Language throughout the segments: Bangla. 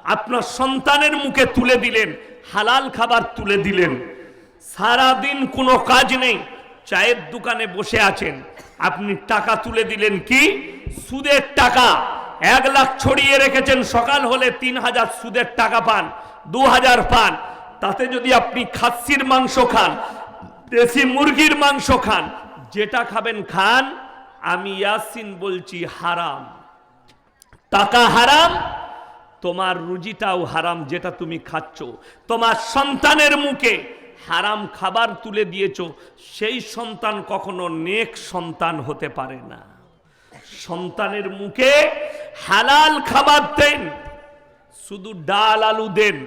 আপনার সন্তানের মুখে তুলে দিলেন, হালাল খাবার তুলে দিলেন। সারাদিন কোনো কাজ নেই, চায়ের দোকানে বসে আছেন, আপনি টাকা তুলে দিলেন, কি সুদের টাকা। 1 লাখ ছড়িয়ে রেখেছেন, সকাল হলে 3000 সুদের টাকা পান, 2000 পান। তাতে যদি আপনি খাসির মাংস খান, দেশি মুরগির মাংস খান, যেটা খাবেন খান, আমি ইয়াসিন বলছি হারাম। টাকা হারাম, তোমার রুজিটাও হারাম যেটা তুমি খাচ্ছ। তোমার সন্তানের মুখে হারাম খাবার তুলে দিয়েছো, সেই সন্তান কখনো নেক সন্তান হতে পারে না। সন্তানের মুখে হালাল খাবার দেন, শুধু ডাল আলু দেন।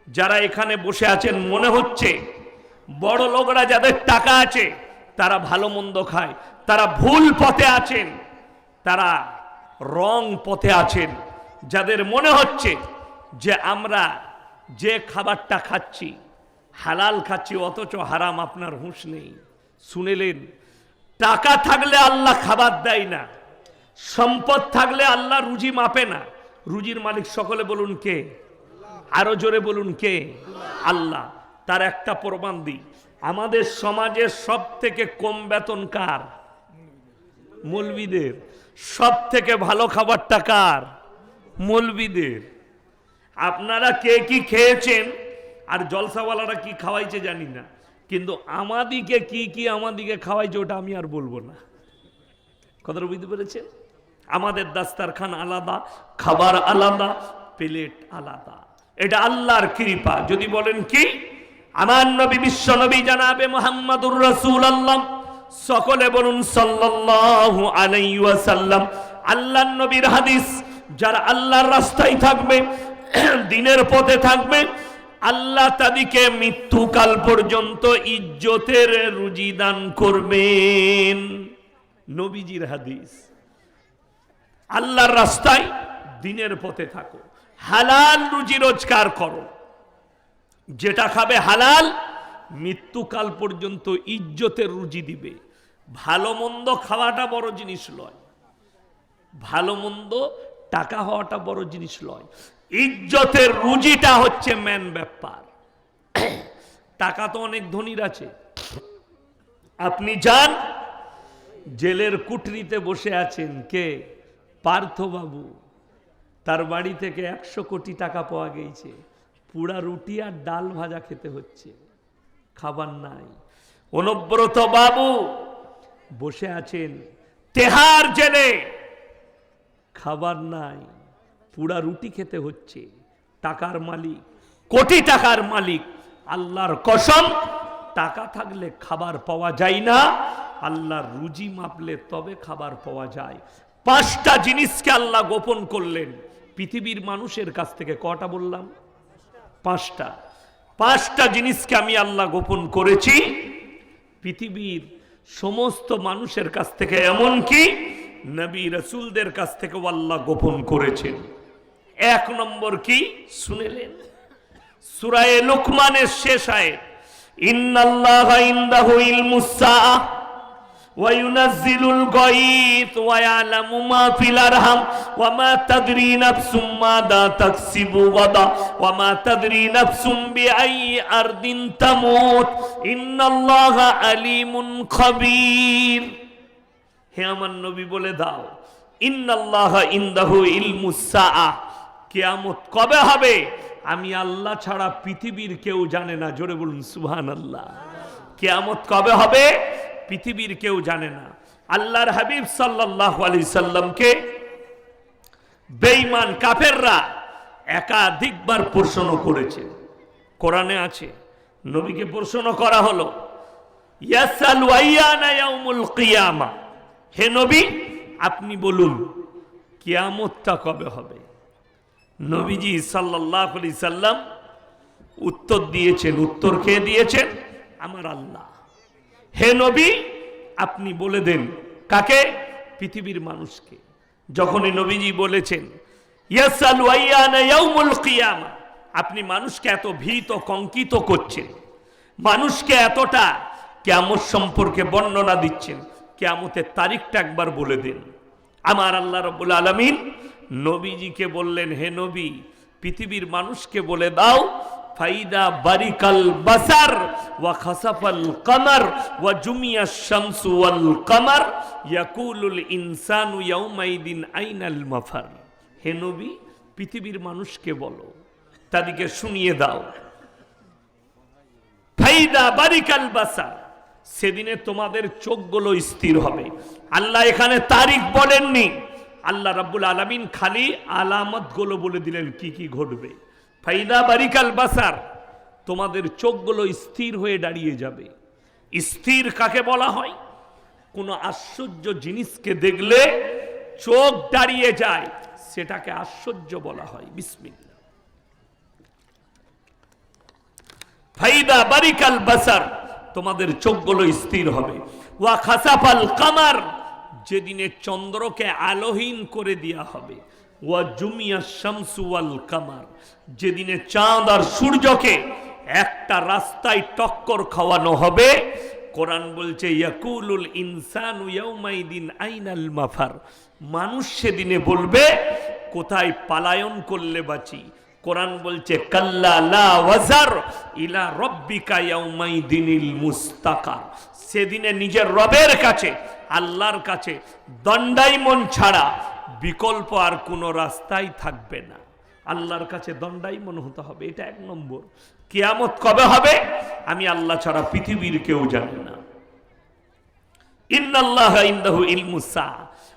যারা এখানে বসে আছেন, মনে হচ্ছে বড় লোকরা যাদের টাকা আছে তারা ভালো মন্দ খায়, তারা ভুল পথে আছেন, তারা রং পথে আছেন। যাদের মনে হচ্ছে যে আমরা যে খাবারটা খাচ্ছি হালাল খাচ্ছি, অথচ হারাম, আপনার হুঁশ নেই। শুনেলেন, টাকা থাকলে আল্লাহ খাবার দেয় না, সম্পদ থাকলে আল্লাহ রুজি মাপে না। রুজির মালিক সকলে বলুন কে? আরো জোরে বলুন কে? আল্লাহ। তার একটা প্রমাণ দিই, আমাদের সমাজের সব থেকে কম বেতন কার? মৌলবীদের। সব থেকে ভালো খাবারটা কার? মৌলবীদের। আপনারা কে কি খেয়েছেন আর জলসাওয়ালারা কি খাওয়াইছে জানি না, কিন্তু আমাদিকে কি কি আমাদিকে খাওয়াইছে ওটা আমি আর বলবো না। কথাটা বুঝতে পেরেছেন? আমাদের দাস্তারখান আলাদা, খাবার আলাদা, প্লেট আলাদা। এটা আল্লাহর কৃপা। যদি বলেন কি আমার নবী, বিশ্ব নবী জানাবে মুহাম্মাদুর রাসূলুল্লাহ, সকলে বলুন সাল্লাল্লাহু আলাইহি ওয়াসাল্লাম। আল্লাহর নবীর হাদিস, যারা আল্লাহর রাস্তায় থাকবে, দিনের পথে থাকবে, আল্লাহ তাদেরকে মৃত্যুকাল পর্যন্ত ইজ্জতের রুজি দান করবেন। নবীজির হাদিস। আল্লাহর রাস্তায় দিনের পথে থাকো, হালাল রুজি রোজগার করো, যেটা খাবে হালাল, মৃত্যুকাল পর্যন্ত ইজ্জতের রুজি দিবে। ভালো মন্দ খাওয়াটা বড় জিনিস নয়, ভালো মন্দ টাকা হওয়াটা বড় জিনিস নয়, ইজ্জতের রুজিটা হচ্ছে মেন ব্যাপার। টাকা তো অনেক ধনীর আছে। আপনি যান, জেলের কুঠরিতে বসে আছেন কে? পার্থবাবু। তার বাড়ি থেকে 100 কোটি টাকা পাওয়া গেছে, পুরা রুটি আর ডাল ভাজা খেতে হচ্ছে, খাবার নাই। অনুব্রত বাবু বসে আছেন তেহার জেলে, খাবার নাই, পুরা রুটি খেতে হচ্ছে। টাকার মালিক, কোটি টাকার মালিক। আল্লাহর কসম, টাকা থাকলে খাবার পাওয়া যায় না, আল্লাহর রুজি মাপলে তবে খাবার পাওয়া যায়। 5টা জিনিসকে আল্লাহ গোপন করলেন পৃথিবীর মানুষের কাছ থেকে। কটা বললাম? 5টা। 5টা জিনিসকে আমি আল্লাহ গোপন করেছি পৃথিবীর সমস্ত মানুষের কাছ থেকে, এমনকি নবী রাসূলদের কাছ থেকে আল্লাহ গোপন করেছেন। 1 নম্বর কি শুনেলেন? সূরা লুকমানের শেষ আয়াত, ইন্নাল্লাহা ইনদাহু ইলমুস সাআহ ওয়া ইউনাজ্জিলুল গায়থ ওয়া ইয়ালামু মা ফিল আরহাম ওয়া মা তাদরি নাফসুম মাযা তাকসিবু গাদা ওয়া মা তাদরি নাফসুম বিআইয়ি আরদিন তামুত ইন্নাল্লাহা আলিমুন খাবীর। হে আমার নবী বলে দাও, ইন্নাল্লাহা ইনদাহু ইলমুস সাআহ, কিয়ামত কবে হবে আমি আল্লাহ ছাড়া পৃথিবীর কেউ জানে না। জোরে বলুন সুবহানাল্লাহ। কিয়ামত কবে হবে পৃথিবীর কেউ জানে না। আল্লাহর হাবিব সাল্লাল্লাহু আলাইহি সাল্লামকে বেঈমান কাফেররা একাধিকবার প্রশ্ন করেছে, কোরআনে আছে। নবীকে প্রশ্ন করা হলো, ইয়াসালু আইয়ানা ইয়াউমুল কিয়ামা, হে নবী আপনি বলুন কিয়ামতটা কবে হবে। নবীজি সাল্লাল্লাহু আলাইহি সাল্লাম উত্তর দিয়েছেন। উত্তর কে দিয়েছেন? আমার আল্লাহ। হে নবী আপনি বলে দেন। কাকে? পৃথিবীর মানুষকে। যখনই নবীজি বলেছেন ইয়াসালু আইয়ানা ইয়াউমুল কিয়ামা, আপনি মানুষকে এত ভীত কঙ্কিত করছেন, মানুষকে এতটা কিয়ামত সম্পর্কে বর্ণনা দিচ্ছেন, কিয়ামতের তারিখটা একবার বলে দেন। আমার আল্লাহ রাব্বুল আলামিন নবীজিকে বললেন, হে নবী পৃথিবীর মানুষকে বলে দাও, ফাইদা বারিকাল বাসার ওয়া খাসাফাল কামার ওয়া জুমিয়াশ শামসু ওয়াল কামার ইয়াকুলুল ইনসানু ইয়াউমাইদিন আইনাল মাফার। হে নবী, পৃথিবীর মানুষকে বলো, তাদেরকে শুনিয়ে দাও, ফাইদা বারিকাল বাসার, সেদিনে তোমাদের চোখগুলো স্থির হবে। আল্লাহ এখানে তারিখ বলেননি, আল্লাহ রাব্বুল আলামিন খালি আলামতগুলো বলে দিলেন কি কি ঘটবে। ফাইদা বারিকাল বাসার, তোমাদের চোখগুলো স্থির হয়ে দাঁড়িয়ে যাবে। স্থির কাকে বলা হয়? কোনো আশ্চর্য জিনিসকে দেখলে চোখ দাঁড়িয়ে যায়, সেটাকে আশ্চর্য বলা হয়। বিসমিল্লাহ। ফাইদা বারিকাল বাসার, তোমাদের চোখগুলো স্থির হবে। ওয়া খাসাফাল কামার, যেদিনে চন্দ্রকে আলোহীন করে দেয়া হবে। ওয়া জুমিয়াশ শামসু ওয়াল কামার, যেদিনে চাঁদ আর সূর্যকে একটা রাস্তায় টক্কর খাওয়ানো হবে। কোরআন বলছে ইয়াকুলুল ইনসানু ইয়াউমাইদিন আইনাল মাফার, মানুষ সেদিনে বলবে কোথায় পালায়ন করলে বাঁচি। কোরআন বলছে কাল্লা লা ওয়াজার ইলা রাব্বিকা ইয়াউমাইদিনিল মুস্তাকার, সেদিনে নিজের রবের কাছে, আল্লাহর কাছে দণ্ডায়মন ছাড়া বিকল্প আর কোনো রাস্তাই থাকবে না। আল্লাহর কাছে দণ্ডায়মন হতে হবে, এটা এক নম্বর। কিয়ামত কবে হবে? আমি আল্লাহ ছাড়া পৃথিবীর কেউ জানে না। ইন্নাল্লাহা ইনদাহু ইলমুস সা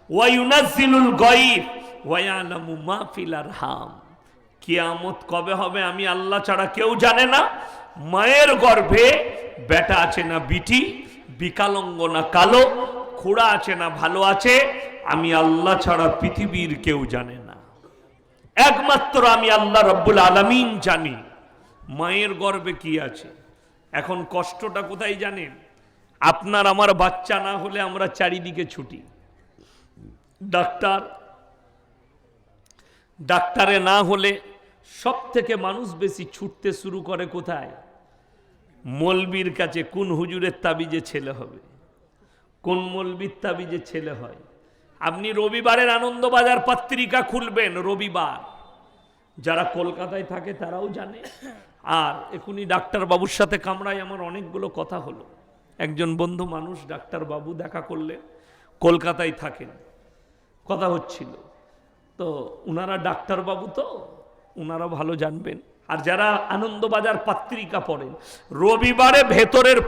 ওয়া ইউনাজ্জিলুল গায়ব ওয়া ইয়ালামু মা ফিল আরহাম। কিয়ামত কবে হবে আমি আল্লাহ ছাড়া কেউ জানে না। মায়ের গর্ভে বেটা আছে না বিটি, বিকালঙ্গ না কালো, খুড়া আছে না ভালো আছে, আমি আল্লাহ ছাড়া পৃথিবীর কেউ জানে না। একমাত্র আমি আল্লাহ রাব্বুল আলামিন জানি মায়ের গর্ভে কি আছে। এখন কষ্টটা কোথায় জানেন? আপনার আমার বাচ্চা না হলে আমরা চারিদিকে ছুটি। ডাক্তারে না হলে সব থেকে মানুষ বেশি ছুটতে শুরু করে কোথায়? মলবির কাছে। কোন হুজুরের তাবিজে ছেলে হবে, কোন মলবির তাবিজে ছেলে হয়। আপনি রবিবারের আনন্দবাজার পত্রিকা খুলবেন, রবিবার, যারা কলকাতায় থাকে তারাও জানে। আর এখনই ডাক্তার বাবুর সাথে কামরায় আমার অনেকগুলো কথা হলো। একজন বন্ধু মানুষ ডাক্তার বাবু দেখা করলেন, কলকাতায় থাকেন, কথা হচ্ছিল। তো উনারা ডাক্তার বাবু, তো উনারা ভালো জানবেন। আর যারা আনন্দবাজার পত্রিকা পড়েন, রবিবারে ভেতরের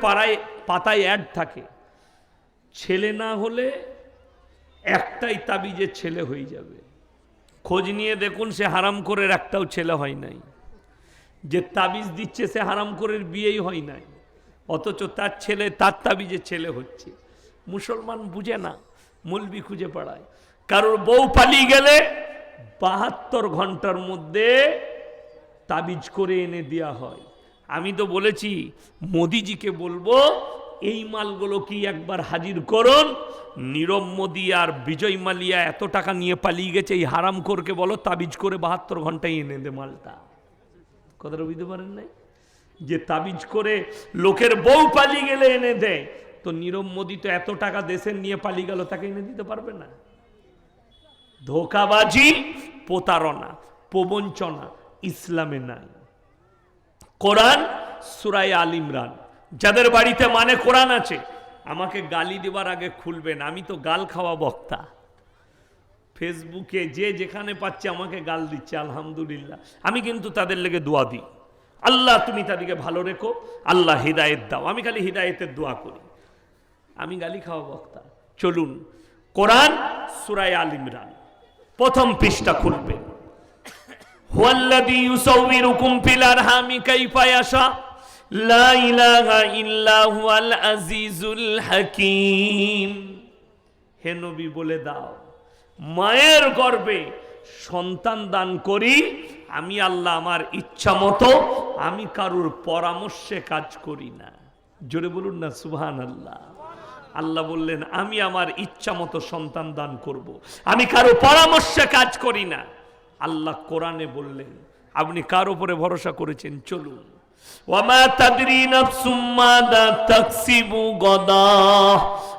পাতায় অ্যাড থাকে, ছেলে না হলে একটাই তাবিজে ছেলে হয়ে যাবে। খোঁজ নিয়ে দেখুন, সে হারামখোরের একটাও ছেলে হয় নাই। যে তাবিজ দিচ্ছে সে হারামখোরের বিয়েই হয় নাই, অথচ তার ছেলে তার তাবিজে ছেলে হচ্ছে। মুসলমান বুঝে না, মৌলবি খুঁজে পাড়ায়। কারোর বউ পালিয়ে গেলে 72 ঘন্টার মধ্যে তাবিজ করে এনে দেওয়া হয়। আমি তো বলেছি মোদিজিকে বলবো এই মালগুলো কি একবার হাজির করুন। নীরব মোদি আর বিজয় মালিয়া এত টাকা নিয়ে পালিয়ে গেছে, এই হারামখোরকে বলো তাবিজ করে 72 ঘন্টায় এনে দে মালটা। কথাটা বুঝতে পারেন নাই? যে তাবিজ করে লোকের বউ পালিয়ে গেলে এনে দেয়, তো নীরব মোদি তো এত টাকা দেশের নিয়ে পালিয়ে গেল, তাকে এনে দিতে পারবে না? ধোঁকাবাজি, প্রতারণা, প্রবঞ্চনা ইসলামে নাই। কোরআন সূরা আল ইমরান, যাদের বাড়িতে মানে কোরআন আছে, আমাকে গালি দেবার আগে খুলবেন। আমি তো গাল খাওয়া বক্তা। ফেসবুকে যে যেখানে পাচ্ছে আমাকে গাল দিচ্ছে, আলহামদুলিল্লাহ। আমি কিন্তু তাদের লেগে দোয়া দিই, আল্লাহ তুমি তাদেরকে ভালো রেখো, আল্লাহ হিদায়েত দাও। আমি খালি হিদায়েতের দোয়া করি, আমি গালি খাওয়া বক্তা। চলুন কোরআন সূরা আল ইমরান প্রথম পৃষ্ঠা খুলবেন। হুয়াল্লাযী ইউসাউবিরুকুম ফিল আরহামি কাইফা ইয়াশা লা ইলাহা ইল্লা হুয়াল আজিজুল হাকীম। হে নবী বলে দাও, মায়ের গর্ভে সন্তান দান করি আমি আল্লাহ আমার ইচ্ছা মতো, আমি কারুর পরামর্শে কাজ করি না। জোরে বলুন না সুবহানাল্লাহ। আল্লাহ বললেন আমি আমার ইচ্ছা মতো সন্তান দান করব, আমি কারো পরামর্শে কাজ করি না। আল্লাহ কোরআনে বললেন আপনি কার উপরে ভরসা করেছেন? চলুন ওয়ামা তাদরি নাফসুম মাযা তাকসিবু গাদা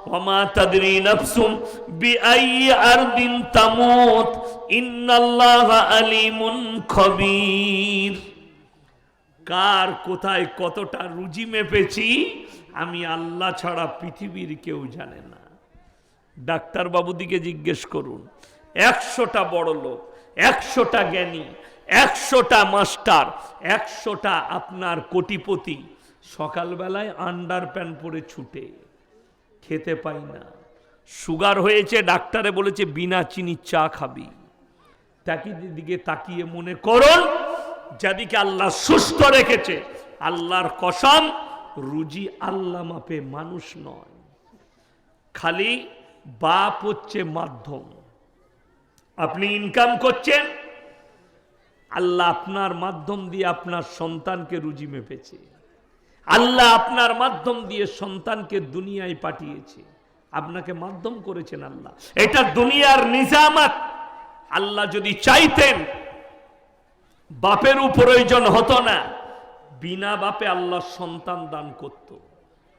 ওয়ামা তাদরি নাফসুম বিআইয়ি আরদিন তামুত ইন্নাল্লাহা আলিমুন খবীর। কার কোথায় কতটা রুজি মেপেছি আমি আল্লাহ ছাড়া পৃথিবীর কেউ জানে না। ডাক্তার বাবুদিকে জিজ্ঞেস করুন, 100টা বড় লোক, 100টা জ্ঞানী, 100টা মাস্টার, 100টা আপনার কোটিপতি সকালবেলায় আন্ডার প্যান্ট পরে ছুটে, খেতে পাই না, সুগার হয়েছে, ডাক্তারে বলেছে বিনা চিনি চা খাবি। তাকিয়ে দিকে তাকিয়ে মনে করুন যাদিকে আল্লাহ সুস্থ রেখেছে, আল্লাহর কসম রুজি আল্লাহ মাপে, মানুষ নয়। খালি বাপ হচ্ছে মাধ্যম। আপনি ইনকাম করছেন, আল্লাহ আপনার মাধ্যম দিয়ে আপনার সন্তানকে রুজি মেপেছে। আল্লাহ আপনার মাধ্যম দিয়ে সন্তানকে দুনিয়ায় পাঠিয়েছে, আপনাকে মাধ্যম করেছেন আল্লাহ। এটা দুনিয়ার নিজামত। আল্লাহ যদি চাইতেন বাপেরও প্রয়োজন হতো না, বিনা বাপে আল্লাহ সন্তান দান করত।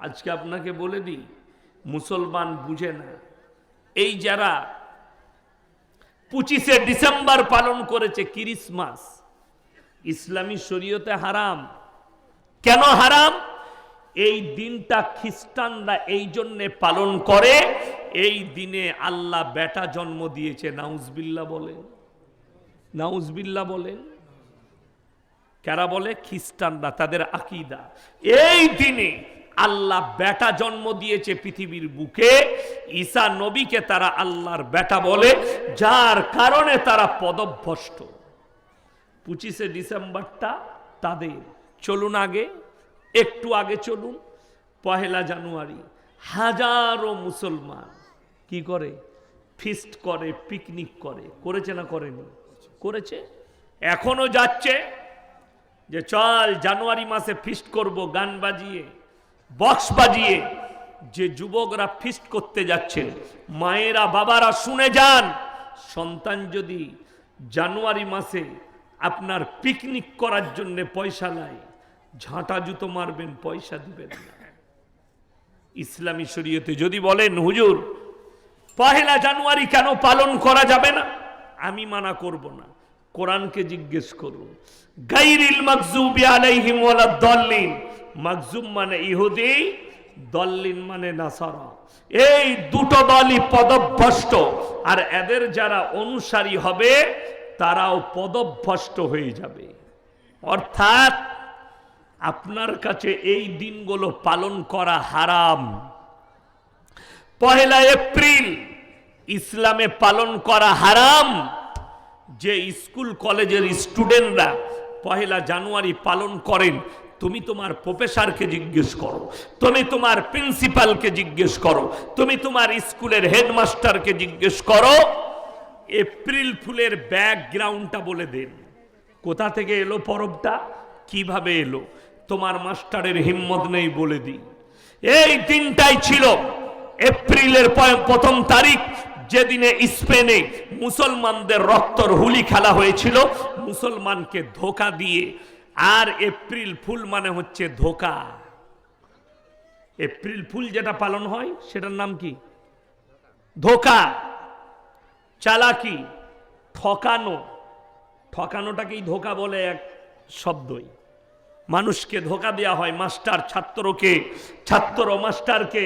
আজকে আপনাকে বলে দিই, মুসলমান বুঝে না, এই যারা 25শে ডিসেম্বর পালন করেছে ক্রিসমাস, ইসলামী শরীয়তে হারাম। কেন হারাম? এই দিনটা খ্রিস্টানরা এই জন্যে পালন করে, এই দিনে আল্লাহ বেটা জন্ম দিয়েছে। নাউজবিল্লাহ বলেন, নাউজবিল্লাহ বলেন। কারা বলে? খ্রিস্টানরা, তাদের আকীদা। এই দিনে আল্লাহ বেটা জন্ম দিয়েছে পৃথিবীর বুকে। ঈসা নবীকে তারা আল্লাহর বেটা বলে, যার কারণে তারা পদভ্রষ্ট। 25শে ডিসেম্বরটা তাদের। চলুন আগে, একটু আগে চলুন। 1 জানুয়ারি হাজারো মুসলমান কি করে? ফিস্ট করে, পিকনিক করে। করেছে না করেনি? করেছে। এখনো যাচ্ছে যে চল জানুয়ারি মাসে ফিস্ট করব, গান বাজিয়ে, বক্স বাজিয়ে। যে যুবকরা ফিস্ট করতে যাচ্ছেন, মায়েরা বাবারা শুনে যান, সন্তান যদি জানুয়ারি মাসে আপনার পিকনিক করার জন্য পয়সা নাই, ঝাঁটা জুতো মারবেন, পয়সা দিবেন না। ইসলামী শরীয়তে যদি বলেন হুজুর 1 জানুয়ারি কেন পালন করা যাবে না, আমি মানা করব না। কোরআনকে জিজ্ঞেস করুন। গায়রিল মাগযুবি আলাইহিম ওয়ালাদ-দাল্লিন। মাগযুব মানে ইহুদি, দল্লিন মানে নাসারা। এই দুটো দলই পদভ্রষ্ট, আর এদের যারা অনুসারী হবে তারাও পদভ্রষ্ট হয়ে যাবে। অর্থাৎ আপনার কাছে এই দিনগুলো পালন করা হারাম। 1 এপ্রিল ইসলামে পালন করা হারাম। যে স্কুল কলেজের স্টুডেন্টরা 1 জানুয়ারি পালন করেন, তুমি তোমার প্রফেসরকে জিজ্ঞেস করো, তুমি তোমার প্রিন্সিপালকে জিজ্ঞেস করো, তুমি তোমার স্কুলের হেডমাস্টারকে জিজ্ঞেস করো, এপ্রিল ফুলের ব্যাকগ্রাউন্ডটা বলে দেন। কোথা থেকে এলো পরবটা, কিভাবে এলো? তোমার মাস্টারের হিম্মত নেই বলে দিই। এই দিনটাই ছিল এপ্রিলের 1ম তারিখ, যেদিনে স্পেনে মুসলমানদের রক্তর হুলি খেলা হয়েছিল, মুসলমানকে ধোকা দিয়ে। আর এপ্রিল ফুল মানে হচ্ছে ধোকা। এপ্রিল ফুল যেটা পালন হয় সেটার নাম কি? ধোকা, চালাকি, ঠকানো। ঠকানোটাকেই ধোকা বলে এক শব্দই। মানুষকে ধোকা দেওয়া হয়, মাস্টার ছাত্রকে, ছাত্র মাস্টারকে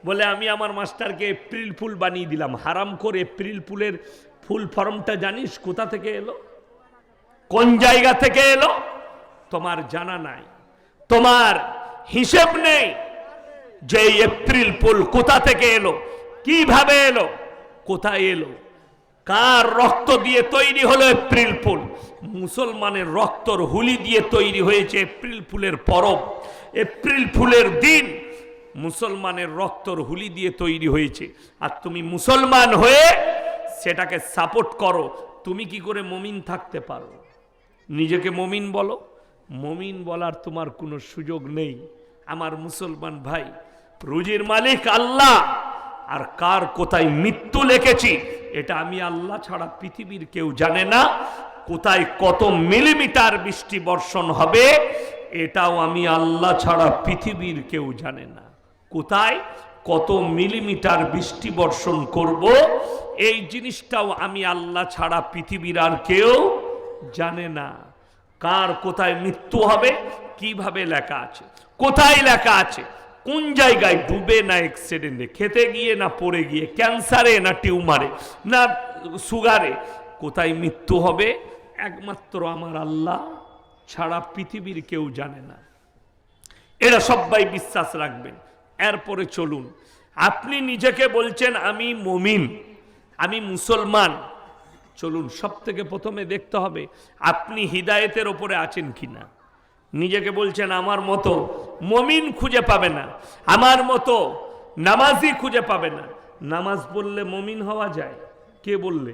বলে আমি আমার মাস্টারকে এপ্রিল ফুল বানিয়ে দিলাম। হারাম করে এপ্রিল ফুলের ফুল ফর্মটা জানিস কোথা থেকে এলো, কোন জায়গা থেকে এলো? তোমার জানা নাই, তোমার হিসেব নেই যে এপ্রিল ফুল কোথা থেকে এলো, কিভাবে এলো, কোথায় এলো, কার রক্ত দিয়ে তৈরি হলো এপ্রিল ফুল? মুসলমানের রক্তর হুলি দিয়ে তৈরি হয়েছে এপ্রিল ফুলের পরব। এপ্রিল ফুলের দিন মুসলমানের রক্তর হুলি দিয়ে তৈরি হয়েছে। আর তুমি মুসলমান হয়ে সেটাকে সাপোর্ট করো। তুমি কি করে মুমিন থাকতে পারো? নিজেকে মুমিন বলো? মুমিন বলার তোমার কোনো সুযোগ নেই। আমার মুসলমান ভাই, রুজির মালিক আল্লাহ, আর কার কোথায় মৃত্যু লিখেছি এটা আমি আল্লাহ ছাড়া পৃথিবীর কেউ জানে না। কোথায় কত মিলিমিটার বৃষ্টি বর্ষণ হবে, এটাও আমি আল্লাহ ছাড়া পৃথিবীর কেউ জানে না। কোথায় কত মিলিমিটার বৃষ্টি বর্ষণ করব, এই জিনিসটাও আমি আল্লাহ ছাড়া পৃথিবীর আর কেউ জানে না। কার কোথায় মৃত্যু হবে কিভাবে লেখা আছে, কোথায় লেখা আছে, কোন জায়গায় ডুবে না অ্যাক্সিডেন্টে, খেতে গিয়ে না পড়ে গিয়ে, ক্যান্সারে না টিউমারে না সুগারে, কোথায় মৃত্যু হবে একমাত্র আমার আল্লাহ ছাড়া পৃথিবীর কেউ জানে না। এরা সবাই বিশ্বাস রাখবেন। এরপরে চলুন, আপনি নিজেকে বলছেন আমি মুমিন, আমি মুসলমান। চলুন সব থেকে প্রথমে দেখতে হবে আপনি হিদায়েতের ওপরে আছেন কিনা। নিজেকে বলছেন আমার মতো মুমিন খুঁজে পাবে না, আমার মতো নামাজি খুঁজে পাবে না। নামাজ পড়লে মুমিন হওয়া যায়? কে বললে?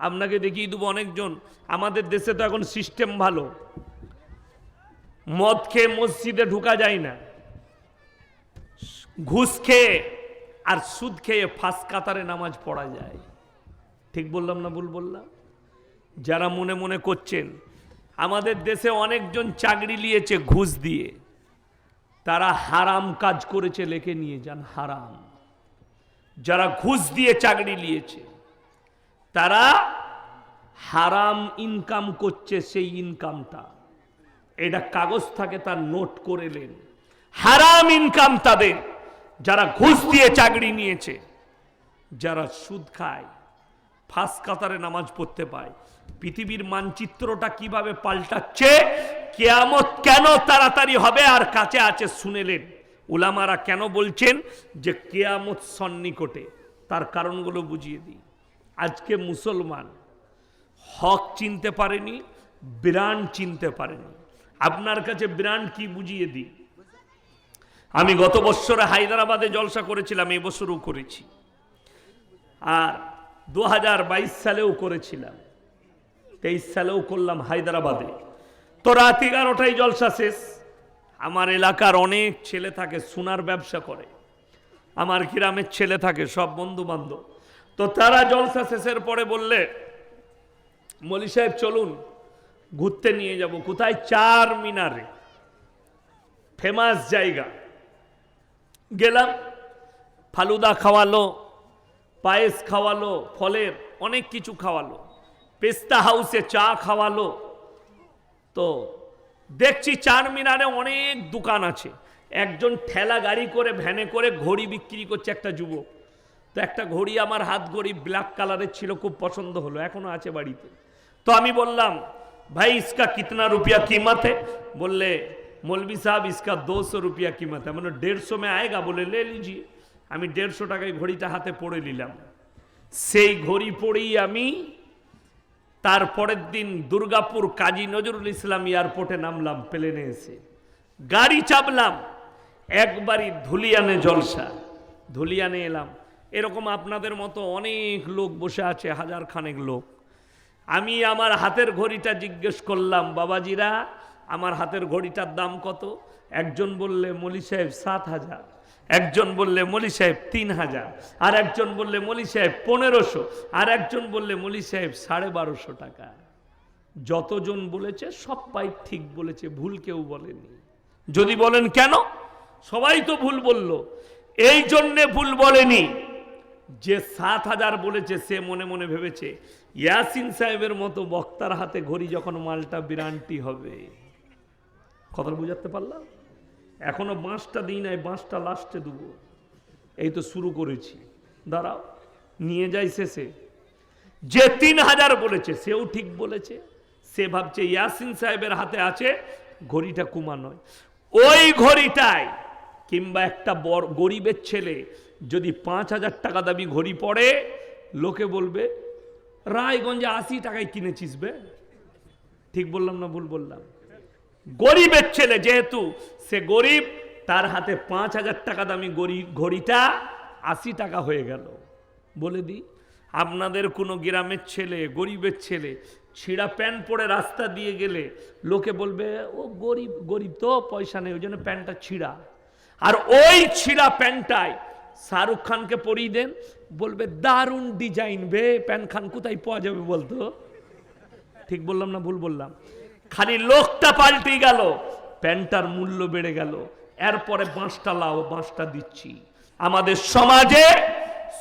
আপনাকে দেখিয়ে দেবো অনেকজন। আমাদের দেশে তো এখন সিস্টেম ভালো, মদ খেয়ে মসজিদে ঢুকা যায় না, ঘুষ খেয়ে আর সুদ খেয়ে ফাঁস কাতারে নামাজ পড়া যায়। ঠিক বললাম না ভুল বললাম? যারা মনে মনে করছেন, আমাদের দেশে অনেকজন চাকরি নিয়েছে ঘুষ দিয়ে, তারা হারাম কাজ করেছে, লেখে নিয়ে যান হারাম। যারা ঘুষ দিয়ে চাকরি নিয়েছে তারা হারাম ইনকাম করছে, সেই ইনকামটা এটা কাগজ থাকে তার নোট করে নেন। হারাম ইনকাম তাদের, যারা ঘুষ দিয়ে চাকরি নিয়েছে। যারা সুদ খায়, ফাঁস কাতারে নামাজ পড়তে পায়। পৃথিবীর মানচিত্রটা কিভাবে পাল্টাচ্ছে, কিয়ামত কেন তাড়াতাড়ি হবে আর কাছে আছে শুনেলেন। উলামারা কেন বলছেন যে কিয়ামত সন্নিকটে, তার কারণগুলো বুঝিয়ে দিই। আজকে মুসলমান হক চিনতে পারেনি, ব্র্যান্ড চিনতে পারেনি। আপনার কাছে ব্র্যান্ড কি বুঝিয়ে দিই। আমি গত বছরে হায়দ্রাবাদে জলসা করেছিলাম, এই বছরও করেছি, আর 2022 সালেও করেছিলাম, 23 সালেও করলাম হায়দ্রাবাদে। তো রাত 11টায় জলসা শেষ। আমার এলাকার অনেক ছেলে থাকে, সোনার ব্যবসা করে, আমার গ্রামের ছেলে থাকে, সব বন্ধু বান্ধব। তো তারা জলসা শেষের পরে বললে মৌলী সাহেব চলুন ঘুরতে নিয়ে যাব। কোথায়? চার মিনারে, ফেমাস জায়গা। গেলাম, ফালুদা খাওয়ালো, পায়েস খাওয়ালো, ফলের অনেক কিছু খাওয়ালো, পেস্তা হাউসে চা খাওয়ালো। তো দেখছি চার মিনারে অনেক দোকান আছে। একজন ঠেলা গাড়ি করে ভ্যানে করে ঘড়ি বিক্রি করছে, একটা যুবক। তো একটা ঘড়ি আমার হাত ঘড়ি ব্ল্যাক কালারের ছিল, খুব পছন্দ হলো, এখনো আছে বাড়িতে। তো আমি বললাম ভাই इसका कितना रुपया कीमत है? बोले मौलवी साहब इसका 200 रुपया कीमत है। मैंने 150 में आएगा? बोले ले लीजिए। আমি 150 টাকায় ঘড়িটা হাতে পড়ে নিলাম। সেই ঘড়ি পড়েই আমি তারপরের দিন দুর্গাপুর কাজী নজরুল ইসলাম এয়ারপোর্টে নামলাম, প্লেনে এসে গাড়ি চাপলাম, একবারই ধুলিয়ানে জলসা। ধুলিয়ানে এলাম, এরকম আপনাদের মতো অনেক লোক বসে আছে, হাজার খানেক লোক। আমি আমার হাতের ঘড়িটা জিজ্ঞেস করলাম, বাবাজিরা আমার হাতের ঘড়িটার দাম কত? একজন বললে মৌলী সাহেব 7,000, একজন বললে মৌলী সাহেব 3,000, আর একজন বললে মৌলী সাহেব 1500, আর একজন বললে মৌলী সাহেব 1250 টাকা। যতজন বলেছে সবাই ঠিক বলেছে, ভুল কেউ বলেনি। যদি বলেন কেন, সবাই তো ভুল বলল। এই জন্যে ভুল বলেনি যে 7,000 বলেছে সে মনে মনে ভেবেছে ইয়াসিন সাহেবের মতো বক্তার হাতে ঘড়ি যখন মালটা বিরান্টি হবে। কথা বুঝাতে পারলাম? এখনো বাঁশটা দিই নাই, বাঁশটা লাস্টে দেবো, এই তো শুরু করেছি, দাঁড়াও নিয়ে যাই শেষে। যে 3,000 বলেছে সেও ঠিক বলেছে, সে ভাবছে ইয়াসিন সাহেবের হাতে আছে ঘড়িটা কুমা নয়। ওই ঘড়িটাই কিংবা একটা বড় গরিবের ছেলে যদি 5,000 টাকা দাবি ঘড়ি পড়ে, লোকে বলবে রায়গঞ্জে 80 টাকায় কিনেছিস বে। ঠিক বললাম না ভুল বললাম? গরিবের ছেলে যেহেতু সে গরিব, তার হাতে 5,000 টাকা দামি ঘড়িটা 80 টাকা হয়ে গেল। বলে দিই, আপনাদের কোনো গ্রামের ছেলে, গরিবের ছেলে ছিঁড়া প্যান্ট পরে রাস্তা দিয়ে গেলে লোকে বলবে ও গরিব, গরিব তো পয়সা নেই, ওই জন্য প্যান্টটা ছিঁড়া। আর ওই ছিঁড়া প্যান্টটাই শাহরুখ খানকে পরিয়ে দেন, বলবে দারুণ ডিজাইন বে, প্যান্ট খান কোথায় পাওয়া যাবে বলতো? ঠিক বললাম না ভুল বললাম? খালি লোকটা পাল্টে গেল, প্যান্টার মূল্য বেড়ে গেল, এরপরে বাঁশটা লাও, বাঁশটা দিচ্ছি। আমাদের সমাজে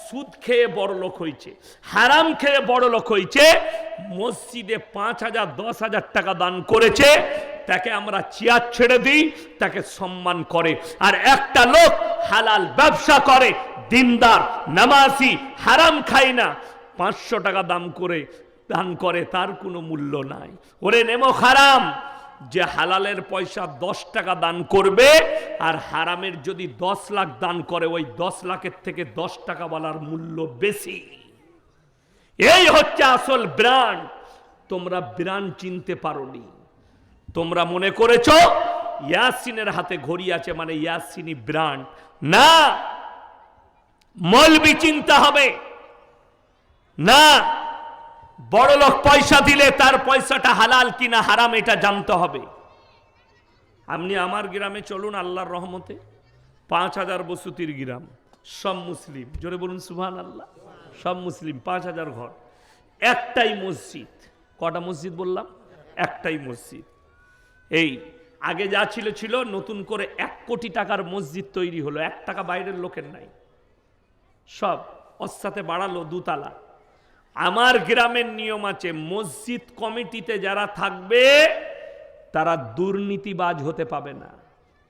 সুদ খেয়ে বড় লোক হয়েছে, হারাম খেয়ে বড় লোক হয়েছে। মসজিদে 5,000 10,000 টাকা দান করেছে, তাকে আমরা চেয়ার ছেড়ে দিই, তাকে সম্মান করে। আর একটা লোক হালাল ব্যবসা করে, দিনদার, নামাজি, হারাম খায় না, 500 টাকা দাম করে দান করে, তার কোনো মূল্য নাই। ওরে নেমো হারাম, যে হালালের পয়সা 10 টাকা দান করবে আর হারামের যদি 10 লাখ দান করে, ওই 10 লাখের থেকে 10 টাকা বলার মূল্য বেশি। এই হচ্ছে আসল ব্র্যান্ড। তোমরা ব্র্যান্ড চিনতে পারোনি। তোমরা মনে করেছো ইয়াসিনের হাতে ঘড়ি আছে মানে ইয়াসিনি ব্র্যান্ড। না, মৌলবি চিনতে হবে। না, বড় লোক পয়সা দিলে তার পয়সাটা হালাল কিনা হারাম এটা জানতে হবে। আপনি আমার গ্রামে চলুন, আল্লাহর রহমতে 5,000 বসতির গ্রাম, সব মুসলিম। জোরে বলুন সুবহানাল্লাহ। সব মুসলিম, 5,000 ঘর, একটাই মসজিদ। কটা মসজিদ বললাম? একটাই মসজিদ। এই আগে যা ছিল ছিল, নতুন করে 1 কোটি টাকার মসজিদ তৈরি হলো, 1 টাকা বাইরের লোকের নাই, সব ওর সাথে বাড়ালো 2 তালা। আমার গ্রামের নিয়ম আছে, মসজিদ কমিটিতে যারা থাকবে তারা দুর্নীতিবাজ হতে পাবে না।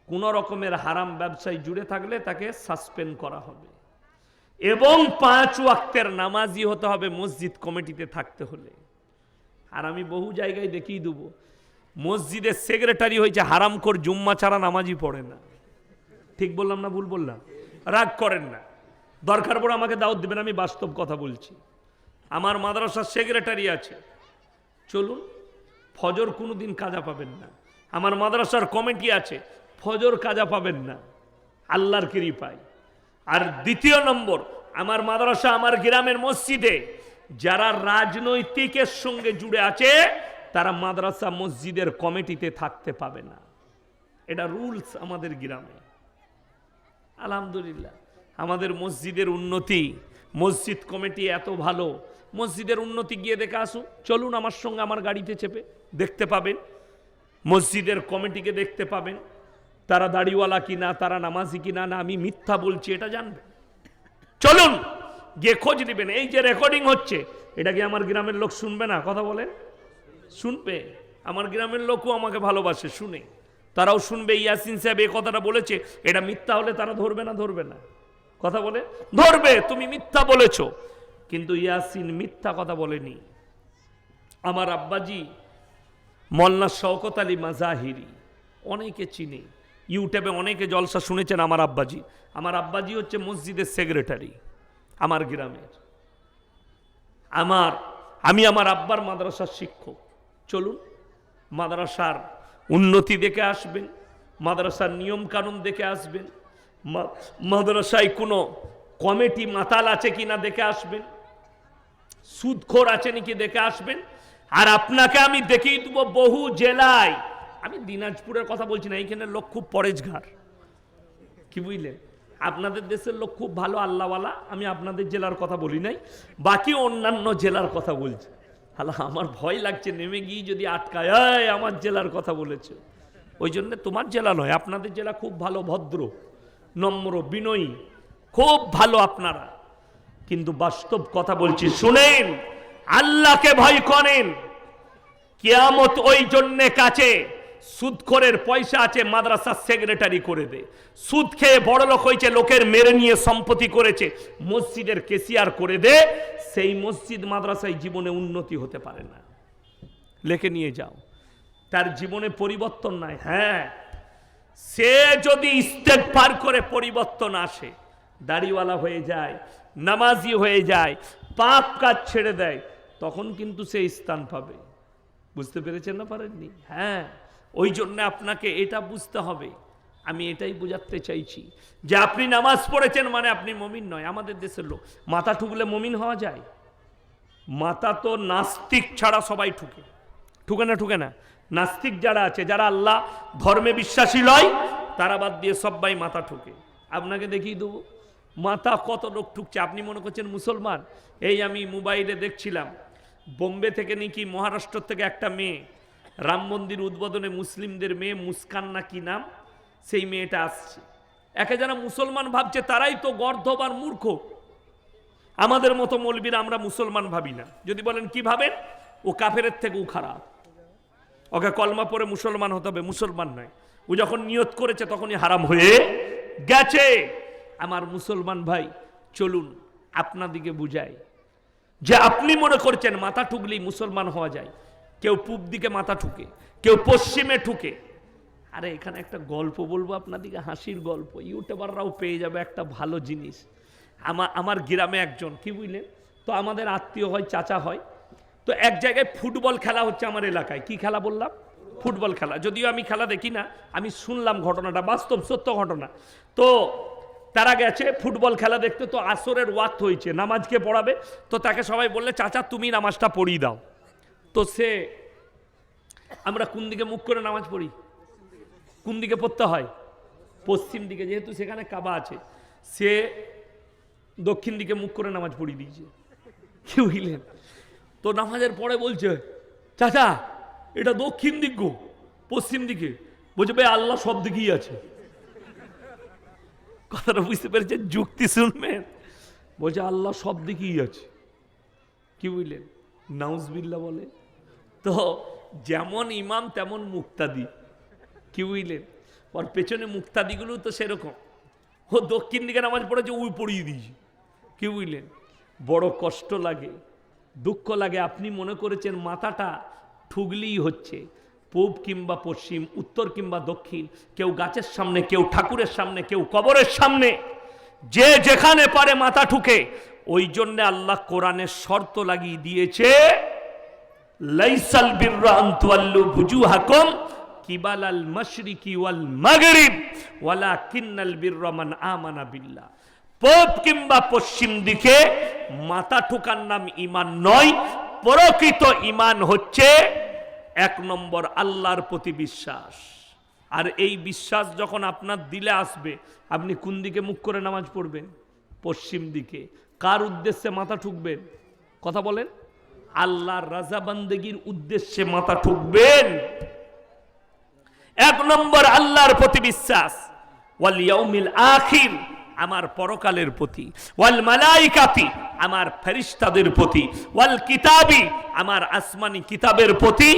কোন রকমের হারাম ব্যবসায় জুড়ে থাকলে তাকে সাসপেন্ড করা হবে, এবং 5 ওয়াক্তের নামাজি হতে হবে মসজিদ কমিটিতে থাকতে হলে। আর আমি বহু জায়গায় দেখিয়ে দেবো, মসজিদের সেক্রেটারি হয়েছে হারামখোর, জুম্মা ছাড়া নামাজি পড়ে না। ঠিক বললাম না ভুল বললাম? রাগ করেন না, দরকার পড়ে আমাকে দাওয়াত দিবেন, আমি বাস্তব কথা বলছি। আমার মাদ্রাসার সেক্রেটারি আছে, চলুন, ফজর কোনোদিন কাজা পাবেন না। আমার মাদ্রাসার কমিটি আছে, ফজর কাজা পাবেন না, আল্লাহর কৃপায়। আর দ্বিতীয় নম্বর, আমার মাদ্রাসা, আমার গ্রামের মসজিদে যারা রাজনৈতিকের সঙ্গে জুড়ে আছে তারা মাদ্রাসা মসজিদের কমিটিতে থাকতে পাবে না। এটা রুলস আমাদের গ্রামে। আলহামদুলিল্লাহ, আমাদের মসজিদের উন্নতি, মসজিদ কমিটি এত ভালো। মসজিদের উন্নতি গিয়ে দেখে আসুন, চলুন আমার সঙ্গে, আমার গাড়িতে চেপে দেখতে পাবেন। মসজিদের কমিটিকে দেখতে পাবেন, তারা দাড়িওয়ালা কিনা, তারা নামাজি কিনা, না আমি মিথ্যা বলছি এটা জানবেন। চলুন গিয়ে খোঁজ নেবেন। এই যে রেকর্ডিং হচ্ছে, এটা কি আমার গ্রামের লোক শুনবে না? কথা বলেন, শুনবে। আমার গ্রামের লোকও আমাকে ভালোবাসে, শুনে, তারাও শুনবে। ইয়াসিন সাহেব এই কথাটা বলেছে, এটা মিথ্যা হলে তারা ধরবে না? ধরবে না? কথা বলে ধরবে, তুমি মিথ্যা বলেছো। কিন্তু ইয়াসিন মিথ্যা কথা বলেনি। আমার আব্বাজি মোল্লা শওকত আলী মাজাহিরি, অনেকে চিনে, ইউটিউবে অনেকে জলসা শুনেছেন আমার আব্বাজি। আমার আব্বাজি হচ্ছে মসজিদের সেক্রেটারি আমার গ্রামের। আমি আমার আব্বার মাদ্রাসার শিক্ষক। চলুন মাদ্রাসার উন্নতি দেখে আসবেন, মাদ্রাসার নিয়ম কানুন দেখে আসবেন, মাদ্রাসায় কোনো কমিটি মাতাল আছে কিনা দেখে আসবেন, সুদখোর আছে নাকি দেখে আসবেন। আর আপনাকে আমি দেখিয়ে দেবো বহু জেলায়, আমি দিনাজপুরের কথা বলছি না, এইখানে লোক খুব পরেজগার, কি বুঝলেন? আপনাদের দেশের লোক খুব ভালো আল্লাহওয়ালা, আমি আপনাদের জেলার কথা বলি নাই, বাকি অন্যান্য জেলার কথা বলছি। আল্লাহ, আমার ভয় লাগছে নেমে গিয়ে যদি আটকায়, আমার জেলার কথা বলেছে। ওই জন্য তোমার জেলা নয়, আপনাদের জেলা খুব ভালো, ভদ্র, নম্র, বিনয়ী, খুব ভালো আপনারা। কিন্তু বাস্তব কথা বলছি, শুনেন, আল্লাহকে ভয় করেন। কিয়ামত ওই জন্যে কাছে, সুদখোরের পয়সা আছে মাদ্রাসার সেক্রেটারি করে দে, সুদ খেয়ে বড় লোক হয়েছে, লোকের মেরে নিয়ে সম্পত্তি করেছে, মসজিদের কেসিয়ার করে দে। সেই মসজিদ মাদ্রাসায় জীবনে উন্নতি হতে পারে না। লেখে নিয়ে যাও, তার জীবনে পরিবর্তন নাই। হ্যাঁ, সে যদি ইস্তেগফার করে পরিবর্তন আসে, দাড়িওয়ালা হয়ে যায়, নামাজি হয়ে যায়, পাপ কাজ ছেড়ে দেয়, তখন কিন্তু সে স্থান পাবে। বুঝতে পেরেছেন না পারেননি? হ্যাঁ, ওই জন্য আপনাকে এটা বুঝতে হবে। আমি এটাই বোঝাতে চাইছি যে আপনি নামাজ পড়েছেন মানে আপনি মুমিন নয়। আমাদের দেশের লোক মাথা ঠুকলে মুমিন হওয়া যায়? মাথা তো নাস্তিক ছাড়া সবাই ঠুকে, ঠুকে না? ঠুকে না? নাস্তিক যারা আছে, যারা আল্লাহ ধর্মে বিশ্বাসী নয়, তারা বাদ দিয়ে সবাই মাথা ঠুকে। আপনাকে দেখিয়ে দেবো মাথা কত লোক ঠুকছে। আপনি মনে করছেন মুসলমান? এই আমি মোবাইলে দেখছিলাম, বোম্বে থেকে নাকি মহারাষ্ট্র থেকে একটা মেয়ে রাম মন্দির উদ্বোধনে মুসলিমদের মেয়ে মুস্কান না কি নাম, সেই মেয়েটা আসছে। একে যারা মুসলমান ভাবছে তারাই তো গর্ধব আর মূর্খ। আমাদের মতো মৌলবীরা আমরা মুসলমান ভাবি না। যদি বলেন কি ভাবেন, ও কাফেরের থেকেও খারাপ, ওকে কলমা পড়ে মুসলমান হতে হবে, মুসলমান নয়। ও যখন নিয়ত করেছে তখনই হারাম হয়ে গেছে। আমার মুসলমান ভাই, চলুন আপনাদিকে বুঝাই যে আপনি মনে করছেন মাথা ঠুকলেই মুসলমান হওয়া যায়। কেউ পূব দিকে মাথা ঠুকে, কেউ পশ্চিমে ঠুকে। আরে এখানে একটা গল্প বলবো আপনাদিকে, হাসির গল্প, ইউটিউবাররাও পেয়ে যাবে একটা ভালো জিনিস। আমার গ্রামে একজন, কি বুঝলেন, তো আমাদের আত্মীয় হয়, চাচা হয়। তো এক জায়গায় ফুটবল খেলা হচ্ছে আমার এলাকায়। কি খেলা বললাম? ফুটবল খেলা। যদিও আমি খেলা দেখি না, আমি শুনলাম ঘটনাটা, বাস্তব সত্য ঘটনা। তো তারা গেছে ফুটবল খেলা দেখতে। তো আসরের ওয়াক্ত হয়েছে, নামাজকে পড়াবে। তো তাকে সবাই বললে, চাচা তুমি নামাজটা পড়িয়ে দাও। তো সে, আমরা কোন দিকে মুখ করে নামাজ পড়ি? কোন দিকে পড়তে হয়? পশ্চিম দিকে, যেহেতু সেখানে কাবা আছে। সে দক্ষিণ দিকে মুখ করে নামাজ পড়িয়ে দিয়েছে। কি বুঝলেন? তো নামাজের পরে বলছে, চাচা এটা দক্ষিণ দিক গো, পশ্চিম দিকে। বলছে ভাই আল্লাহ সব দিকেই আছে। কথাটা বুঝতে পেরেছেন? যুক্তি শুনবেন। বলছে আল্লাহ সব দিকেই আছে। কি বুঝলেন? নাউজবিল্লাহ বলে। তো যেমন ইমাম তেমন মুক্তাদি। কি বুঝলেন? ওর পেছনে মুক্তাদিগুলো তো সেরকম। ও দক্ষিণ দিকে নামাজ পড়েছে, ওই পড়িয়ে দিয়েছে। কি বুঝলেন? বড় কষ্ট লাগে, দুঃখ লাগে। আপনি মনে করেছেন মাথাটা ঠুগলিই হচ্ছে, পূব কিংবা পশ্চিম, উত্তর কিংবা দক্ষিণ, কেউ গাছের সামনে, কেউ ঠাকুরের সামনে, কেউ কবরের সামনে, যে যেখানে পারে মাথা ঠুকে। ওই জন্য আল্লাহ কোরআনের শর্ত লাগিয়ে দিয়েছে, লাইসাল বিররা আন তুওয়াল্লু বুজুহাকুম কিবালাল মাশরিকি ওয়াল মাগরিব ওয়ালাকিন্নাল বিররা মান আমানা বিল্লাহ। পূব কিংবা পশ্চিম দিকে মাথা ঠুকার নাম ঈমান নয়। প্রকৃত ঈমান হচ্ছে এক নম্বর আল্লাহর প্রতি বিশ্বাস। আর এই বিশ্বাস যখন আপনার দিলে আসবে, আপনি কোন দিকে মুখ করে নামাজ পড়বেন? পশ্চিম দিকে। কার উদ্দেশ্যে মাথা ঠুকবেন? কথা বলেন। আল্লাহর রাজা বান্দেগীর উদ্দেশ্যে মাথা ঠুকবেন। এক নম্বর আল্লাহর প্রতি বিশ্বাস, ওয়াল ইয়াউমিল আখির, আমার পরকালের প্রতি, ওয়াল মালাইকাতি, আমার ফেরেশতাদের প্রতি, ওয়াল কিতাবি, আমার আসমানি কিতাবের প্রতি,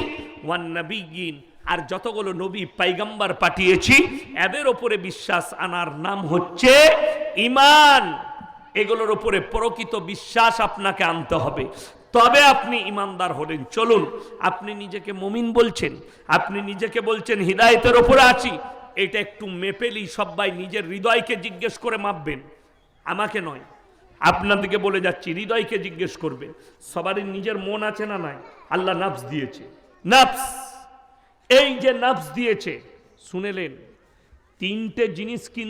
ওয়ান নবিয়্যিন, আর যতগুলো নবী পয়গম্বর পাঠিয়েছি এদের উপরে বিশ্বাস আনার নাম হচ্ছে ঈমান। এগুলোর উপরে প্রকৃত বিশ্বাস আপনাকে আনতে হবে, তবে আপনি ইমানদার হলেন। চলুন, আপনি নিজেকে মুমিন বলছেন, আপনি নিজেকে বলছেন হিদায়েতের উপরে আছি, এটা একটু মেপেলি সবাই নিজের হৃদয়কে জিজ্ঞেস করে মাপবেন, আমাকে নয়। আপনাদেরকে বলে যাচ্ছি, হৃদয়কে জিজ্ঞেস করবেন। সবারই নিজের মন আছে না নাই? আল্লাহ নফস দিয়েছে। নফস, এই যে নফস দিয়েছে, শুনেলেন, তিনটে জিনিস কিন্তু